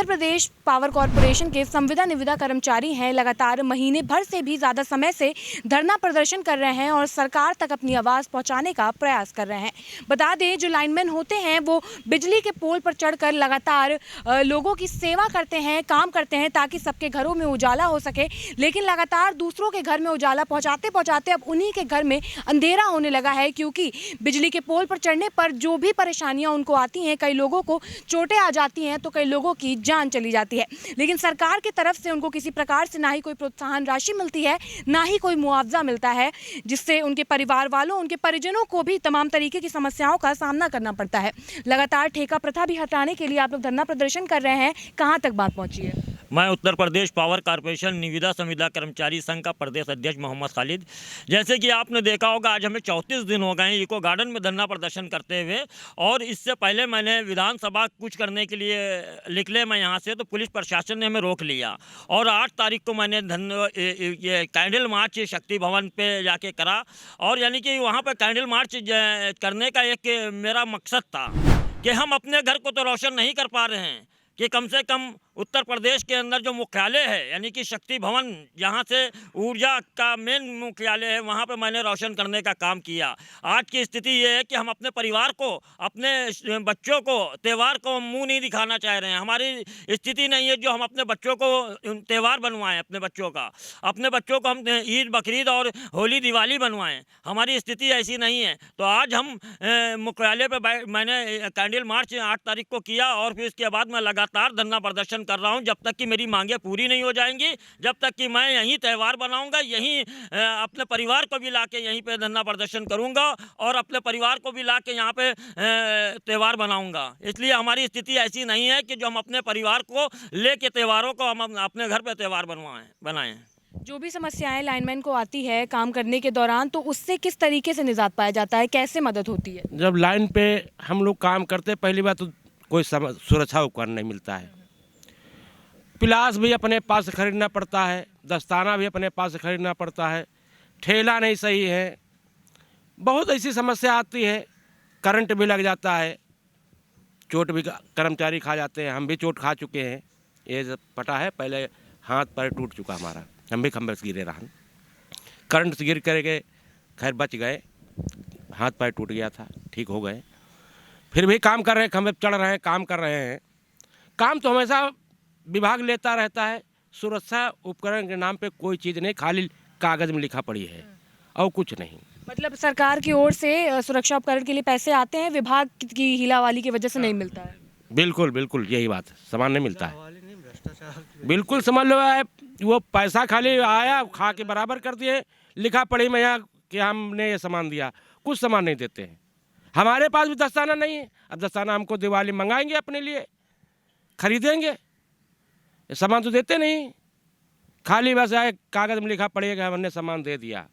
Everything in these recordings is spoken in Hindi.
उत्तर प्रदेश पावर कॉरपोरेशन के संविदा निविदा कर्मचारी हैं, लगातार महीने भर से भी ज़्यादा समय से धरना प्रदर्शन कर रहे हैं और सरकार तक अपनी आवाज़ पहुंचाने का प्रयास कर रहे हैं। बता दें, जो लाइनमैन होते हैं वो बिजली के पोल पर चढ़कर लगातार लोगों की सेवा करते हैं, काम करते हैं ताकि सबके घरों में उजाला हो सके। लेकिन लगातार दूसरों के घर में उजाला पहुँचाते पहुँचाते अब उन्हीं के घर में अंधेरा होने लगा है, क्योंकि बिजली के पोल पर चढ़ने पर जो भी परेशानियाँ उनको आती हैं, कई लोगों को चोटें आ जाती हैं तो कई लोगों की जान चली जाती है। लेकिन सरकार की तरफ से उनको किसी प्रकार से ना ही कोई प्रोत्साहन राशि मिलती है, ना ही कोई मुआवजा मिलता है, जिससे उनके परिवार वालों, उनके परिजनों को भी तमाम तरीके की समस्याओं का सामना करना पड़ता है। लगातार ठेका प्रथा भी हटाने के लिए आप लोग धरना प्रदर्शन कर रहे हैं, कहाँ तक बात पहुंची है? मैं उत्तर प्रदेश पावर कॉरपोरेशन निविदा संविदा कर्मचारी संघ का प्रदेश अध्यक्ष मोहम्मद खालिद। जैसे कि आपने देखा होगा, आज हमें 34 दिन हो गए हैं इको गार्डन में धरना प्रदर्शन करते हुए, और इससे पहले मैंने विधानसभा कुछ करने के लिए निकले मैं यहाँ से, तो पुलिस प्रशासन ने हमें रोक लिया और 8 तारीख को मैंने ये कैंडल मार्च शक्ति भवन पे जाके करा। और यानी कि वहाँ पर कैंडल मार्च करने का एक मेरा मकसद था कि हम अपने घर को तो रोशन नहीं कर पा रहे हैं, कि कम से कम उत्तर प्रदेश के अंदर जो मुख्यालय है यानी कि शक्ति भवन, जहाँ से ऊर्जा का मेन मुख्यालय है, वहाँ पे मैंने रोशन करने का काम किया। आज की स्थिति ये है कि हम अपने परिवार को, अपने बच्चों को त्यौहार को मुंह नहीं दिखाना चाह रहे हैं। हमारी स्थिति नहीं है जो हम अपने बच्चों को त्यौहार बनवाएं, अपने बच्चों को हम ईद बकरीद और होली दिवाली बनवाएं। हमारी स्थिति ऐसी नहीं है। तो आज हम मुख्यालय पर मैंने कैंडल मार्च 8 तारीख को किया और फिर इसके बाद मैं लगातार धरना प्रदर्शन कर रहा हूं, जब तक कि मेरी मांगें पूरी नहीं हो जाएंगी, जब तक कि मैं यहीं त्यौहार बनाऊंगा, यहीं अपने परिवार को भी लाके यहीं पे धरना प्रदर्शन करूंगा और अपने परिवार को भी लाके यहाँ पे त्यौहार बनाऊंगा। इसलिए हमारी स्थिति ऐसी नहीं है कि जो हम अपने परिवार को लेके त्यौहारों को हम अपने घर पे त्यौहार बनाएं। जो भी समस्याएं लाइनमैन को आती है काम करने के दौरान, तो उससे किस तरीके से निजात पाया जाता है, कैसे मदद होती है? जब लाइन पे हम लोग काम करते, पहली बात तो कोई सुरक्षा उपकरण नहीं मिलता है। पिलास भी अपने पास से खरीदना पड़ता है, दस्ताना भी अपने पास से खरीदना पड़ता है, ठेला नहीं सही है, बहुत ऐसी समस्या आती है। करंट भी लग जाता है, चोट भी कर्मचारी खा जाते हैं, हम भी चोट खा चुके हैं। ये सब पता है, पहले हाथ पैर टूट चुका हमारा, हम भी खंभे से गिरे रहा, करंट से गिर करके खैर बच गए, हाथ पैर टूट गया था, ठीक हो गए। फिर भी काम कर रहे हैं, खंभे चढ़ रहे हैं, काम कर रहे हैं। काम तो हमेशा विभाग लेता रहता है, सुरक्षा उपकरण के नाम पे कोई चीज़ नहीं, खाली कागज़ में लिखा पड़ी है और कुछ नहीं। मतलब सरकार की ओर से सुरक्षा उपकरण के लिए पैसे आते हैं, विभाग की हिलावाली की वजह से नहीं मिलता है। बिल्कुल बिल्कुल यही बात है, सामान नहीं मिलता है, बिल्कुल समझ लो है। वो पैसा खाली आया, खा के बराबर कर दिए, लिखा पढ़ी में यहाँ कि हमने ये सामान दिया, कुछ सामान नहीं देते हैं। हमारे पास भी दस्ताना नहीं है, अब दस्ताना हमको दिवाली मंगाएंगे, अपने लिए खरीदेंगे, सामान तो देते नहीं, खाली बस आए कागज़ में लिखा पड़ेगा हमने सामान दे दिया।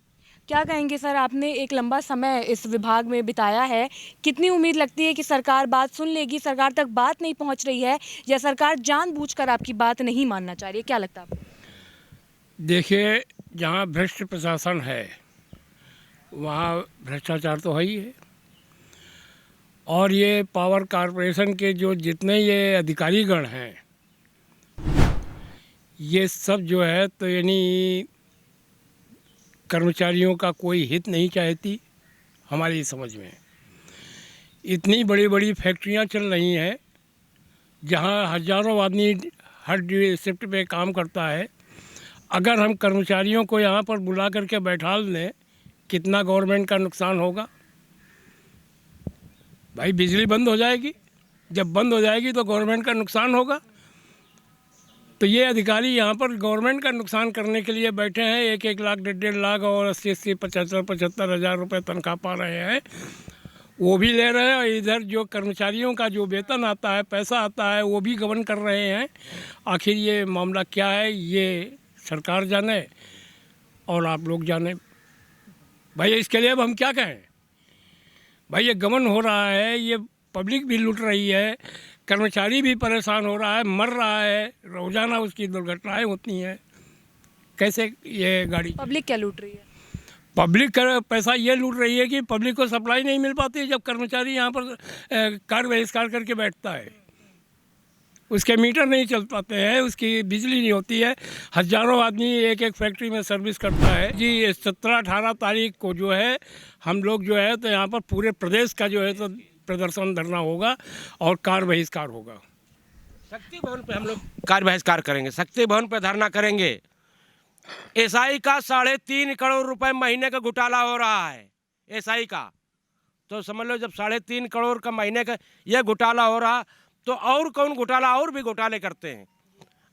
क्या कहेंगे सर, आपने एक लंबा समय इस विभाग में बिताया है, कितनी उम्मीद लगती है कि सरकार बात सुन लेगी? सरकार तक बात नहीं पहुंच रही है या सरकार जानबूझकर आपकी बात नहीं मानना चाह रही है, क्या लगता है आपको? देखिए, जहाँ भ्रष्ट प्रशासन है वहाँ भ्रष्टाचार तो है ही है, और ये पावर कॉरपोरेशन के जो जितने ये अधिकारीगण हैं, ये सब जो है तो यानी कर्मचारियों का कोई हित नहीं चाहती हमारी समझ में। इतनी बड़ी बड़ी फैक्ट्रियां चल रही हैं जहां हज़ारों आदमी हर शिफ्ट पे काम करता है। अगर हम कर्मचारियों को यहाँ पर बुला करके बैठा लें, कितना गवर्नमेंट का नुकसान होगा? भाई बिजली बंद हो जाएगी, जब बंद हो जाएगी तो गवर्नमेंट का नुकसान होगा। तो ये अधिकारी यहाँ पर गवर्नमेंट का नुकसान करने के लिए बैठे हैं। 1-1 लाख 1.5 लाख और 80-80 75 हज़ार रुपये तनख्वाह पा रहे हैं, वो भी ले रहे हैं, और इधर जो कर्मचारियों का जो वेतन आता है, पैसा आता है, वो भी गबन कर रहे हैं। आखिर ये मामला क्या है, ये सरकार जाने और आप लोग जाने। भाई इसके लिए अब हम क्या कहें? भाई ये गबन हो रहा है, ये पब्लिक भी लूट रही है, कर्मचारी भी परेशान हो रहा है, मर रहा है, रोजाना उसकी दुर्घटनाएं होती हैं। कैसे ये गाड़ी? पब्लिक क्या लूट रही है? पब्लिक का पैसा ये लूट रही है कि पब्लिक को सप्लाई नहीं मिल पाती है जब कर्मचारी यहाँ पर कार्य बहिष्कार करके बैठता है। उसके मीटर नहीं चल पाते हैं, उसकी बिजली नहीं होती है। हज़ारों आदमी एक एक फैक्ट्री में सर्विस करता है जी। 17-18 तारीख को जो है हम लोग जो है तो यहाँ पर पूरे प्रदेश का जो है तो प्रदर्शन धरना होगा और कार बहिष्कार होगा। शक्ति भवन पे हम लोग कार्य बहिष्कार करेंगे, शक्ति भवन पे धरना करेंगे। एसआई का 3.5 करोड़ रुपए महीने का घोटाला हो रहा है एसआई का, तो समझ लो जब 3.5 करोड़ का महीने का यह घोटाला हो रहा तो और कौन घोटाला, और भी घोटाले करते हैं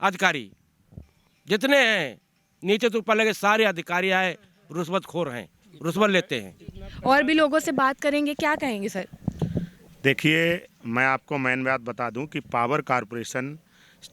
अधिकारी जितने हैं नीचे तो ऊपर लगे सारे अधिकारी आए रुश्वतखोर हैं, रुश्वत लेते हैं। और भी लोगों से बात करेंगे, क्या कहेंगे सर? देखिए, मैं आपको मेन बात बता दूं कि पावर कॉरपोरेशन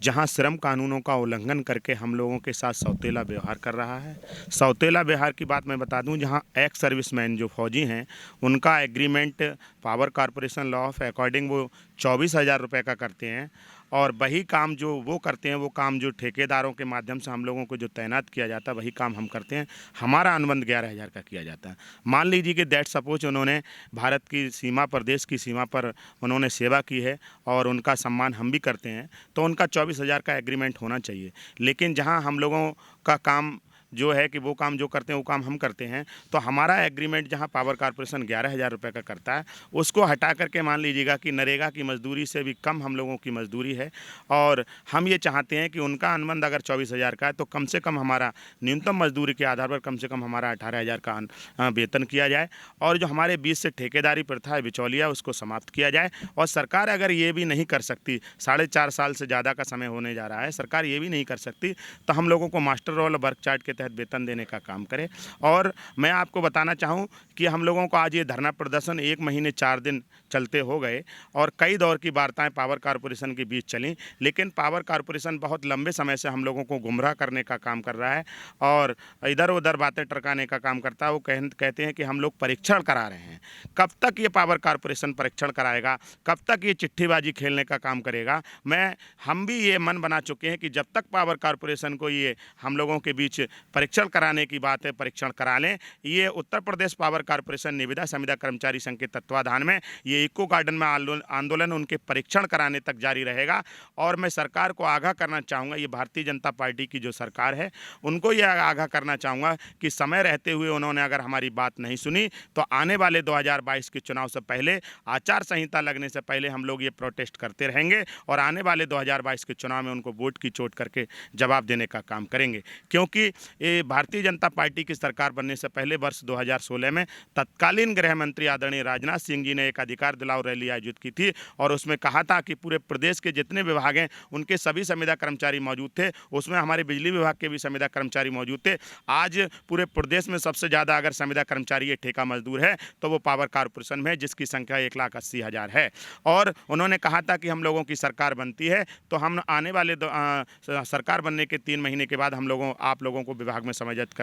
जहां श्रम कानूनों का उल्लंघन करके हम लोगों के साथ सौतेला व्यवहार कर रहा है। सौतेला व्यवहार की बात मैं बता दूं, जहां एक्स सर्विसमैन जो फौजी हैं उनका agreement power corporation law of according वो 24,000 रुपये का करते हैं, और वही काम जो वो करते हैं वो काम जो ठेकेदारों के माध्यम से हम लोगों को जो तैनात किया जाता है वही काम हम करते हैं। हमारा अनुबंध 11,000 का किया जाता है। मान लीजिए कि दैट सपोज उन्होंने भारत की सीमा पर, देश की सीमा पर उन्होंने सेवा की है और उनका सम्मान हम भी करते हैं, तो उनका 24,000 का एग्रीमेंट होना चाहिए। लेकिन जहां हम लोगों का काम जो है कि वो काम जो करते हैं वो काम हम करते हैं, तो हमारा एग्रीमेंट जहां पावर कॉरपोरेशन 11,000 रुपये का करता है उसको हटा करके मान लीजिएगा कि नरेगा की मजदूरी से भी कम हम लोगों की मजदूरी है, और हम ये चाहते हैं कि उनका अनुबंध अगर 24,000 का है तो कम से कम हमारा न्यूनतम मजदूरी के आधार पर कम से कम हमारा 18,000 का वेतन किया जाए, और जो हमारे बीच से ठेकेदारी प्रथा है, बिचौलिया, उसको समाप्त किया जाए। और सरकार अगर ये भी नहीं कर सकती, 4.5 साल से ज़्यादा का समय होने जा रहा है, सरकार ये भी नहीं कर सकती, तो हम लोगों को मास्टर रोल वर्क चार्ट के तहत वेतन देने का काम करे। और मैं आपको बताना चाहूँ कि हम लोगों को आज ये धरना प्रदर्शन 1 महीने 4 दिन चलते हो गए, और कई दौर की वार्ताएं पावर कॉरपोरेशन के बीच चली, लेकिन पावर कॉरपोरेशन बहुत लंबे समय से हम लोगों को गुमराह करने का काम कर रहा है और इधर उधर बातें टरकाने का काम करता है। वो कहते हैं कि हम लोग परीक्षण करा रहे हैं। कब तक ये पावर कॉरपोरेशन परीक्षण कराएगा, कब तक ये चिट्ठीबाजी खेलने का काम करेगा? हम भी ये मन बना चुके हैं कि जब तक पावर कॉरपोरेशन को ये हम लोगों के बीच परीक्षण कराने की बात है, परीक्षण करा लें। ये उत्तर प्रदेश पावर कॉरपोरेशन निविदा संविदा कर्मचारी संघ के तत्वाधान में ये इको गार्डन में आंदोलन उनके परीक्षण कराने तक जारी रहेगा। और मैं सरकार को आगाह करना चाहूँगा, ये भारतीय जनता पार्टी की जो सरकार है उनको ये आगाह करना चाहूँगा कि समय रहते हुए उन्होंने अगर हमारी बात नहीं सुनी तो आने वाले 2022 के चुनाव से पहले, आचार संहिता लगने से पहले हम लोग ये प्रोटेस्ट करते रहेंगे, और आने वाले 2022 के चुनाव में उनको वोट की चोट करके जवाब देने का काम करेंगे। क्योंकि ये भारतीय जनता पार्टी की सरकार बनने से पहले वर्ष 2016 में तत्कालीन गृह मंत्री आदरणीय राजनाथ सिंह जी ने एक अधिकार दिलाओ रैली आयोजित की थी, और उसमें कहा था कि पूरे प्रदेश के जितने विभाग हैं उनके सभी संविदा कर्मचारी मौजूद थे। उसमें हमारे बिजली विभाग के भी संविदा कर्मचारी मौजूद थे। आज पूरे प्रदेश में सबसे ज़्यादा अगर संविदा कर्मचारी ये ठेका मजदूर है तो वो पावर कॉरपोरेशन में है, जिसकी संख्या 1,80,000 है। और उन्होंने कहा था कि हम लोगों की सरकार बनती है तो हम आने वाले सरकार बनने के 3 महीने के बाद आप लोगों को विभाग में समायोजित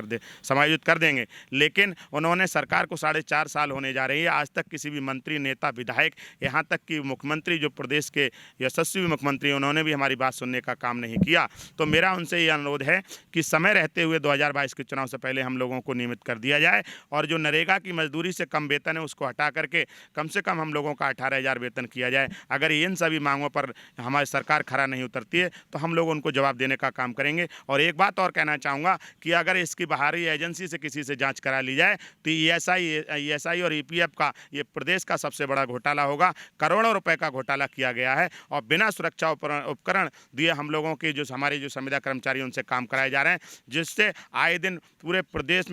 कर देंगे। लेकिन उन्होंने सरकार को 4.5 साल होने जा रही है, आज तक किसी भी मंत्री, नेता, विधायक, यहाँ तक कि मुख्यमंत्री जो प्रदेश के यशस्वी मुख्यमंत्री, उन्होंने भी हमारी बात सुनने का काम नहीं किया। तो मेरा उनसे ये अनुरोध है कि समय रहते हुए 2022 के चुनाव से पहले हम लोगों को नियमित कर दिया जाए, और जो नरेगा की मजदूरी से कम वेतन है उसको हटा करके कम से कम हम लोगों का 18,000 वेतन किया जाए। अगर इन सभी मांगों पर हमारी सरकार खरा नहीं उतरती है तो हम लोग उनको जवाब देने का काम करेंगे। और एक बात और कहना चाहूँगा कि अगर इसकी बाहरी एजेंसी से किसी से जांच करा ली जाए तो ईएसआई और ईपीएफ का ये प्रदेश का सबसे बड़ा घोटाला होगा। करोड़ों रुपए का घोटाला किया गया है, और बिना सुरक्षा उपकरण दिए हम लोगों के जो हमारे जो संविदा कर्मचारी उनसे काम कराए जा रहे हैं, जिससे आए दिन पूरे प्रदेश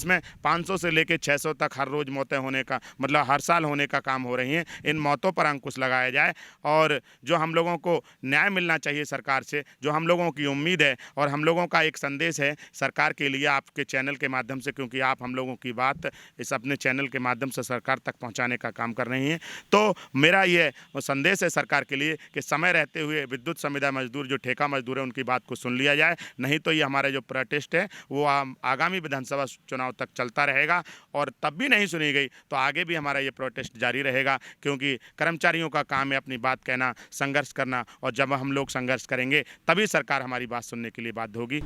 में 500 से लेकर 600 तक हर रोज़ मौतें होने का, मतलब हर साल होने का काम हो रही हैं। इन मौतों पर अंकुश लगाया जाए, और जो हम लोगों को न्याय मिलना चाहिए सरकार से, जो हम लोगों की उम्मीद है और हम लोगों का एक संदेश है सरकार के लिए आपके चैनल के माध्यम से, क्योंकि आप हम लोगों की बात इस अपने चैनल के माध्यम से सरकार तक पहुँचाने का काम कर रही हैं। तो मेरा ये संदेश है सरकार के लिए कि समय रहते हुए विद्युत संविदा मजदूर जो ठेका मजदूर है उनकी बात को सुन लिया जाए, नहीं तो ये हमारे जो प्रोटेस्ट है वो आगामी विधानसभा चुनाव तक चलता रहेगा, और तब भी नहीं सुनी गई तो आगे भी हमारा ये प्रोटेस्ट जारी रहेगा। क्योंकि कर्मचारियों का काम है अपनी बात कहना, संघर्ष करना, और जब हम लोग संघर्ष करेंगे तभी सरकार हमारी बात सुनने के लिए बाध्य होगी।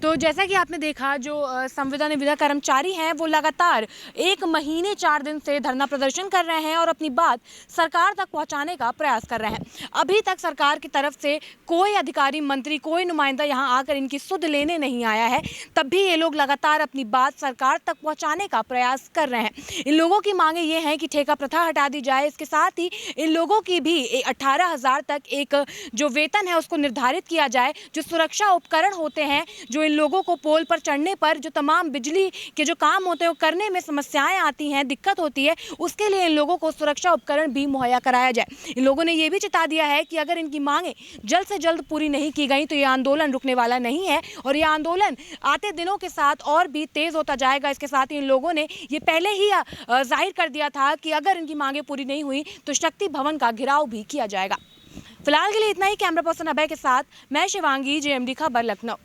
तो जैसा कि आपने देखा, जो संविदा निविदा कर्मचारी हैं वो लगातार 1 महीने 4 दिन से धरना प्रदर्शन कर रहे हैं और अपनी बात सरकार तक पहुंचाने का प्रयास कर रहे हैं। अभी तक सरकार की तरफ से कोई अधिकारी, मंत्री, कोई नुमाइंदा यहां आकर इनकी सुध लेने नहीं आया है। तब भी ये लोग लगातार अपनी बात सरकार तक पहुंचाने का प्रयास कर रहे हैं। इन लोगों की मांगे ये हैं कि ठेका प्रथा हटा दी जाए, इसके साथ ही इन लोगों की भी 18,000 तक एक जो वेतन है उसको निर्धारित किया जाए। जो सुरक्षा उपकरण होते हैं, जो इन लोगों को पोल पर चढ़ने पर जो तमाम बिजली के जो काम होते हैं वो करने में समस्याएं आती हैं, दिक्कत होती है, उसके लिए इन लोगों को सुरक्षा उपकरण भी मुहैया कराया जाए। इन लोगों ने ये भी चिता दिया है कि अगर इनकी मांगें जल्द से जल्द पूरी नहीं की गई तो ये आंदोलन रुकने वाला नहीं है और ये आंदोलन आते दिनों के साथ और भी तेज होता जाएगा। इसके साथ ही इन लोगों ने ये पहले ही जाहिर कर दिया था कि अगर इनकी मांगें पूरी नहीं हुई तो शक्ति भवन का घेराव भी किया जाएगा। फिलहाल के लिए इतना ही। कैमरा पर्सन अभय के साथ मैं शिवांगी, JMD खबर, लखनऊ।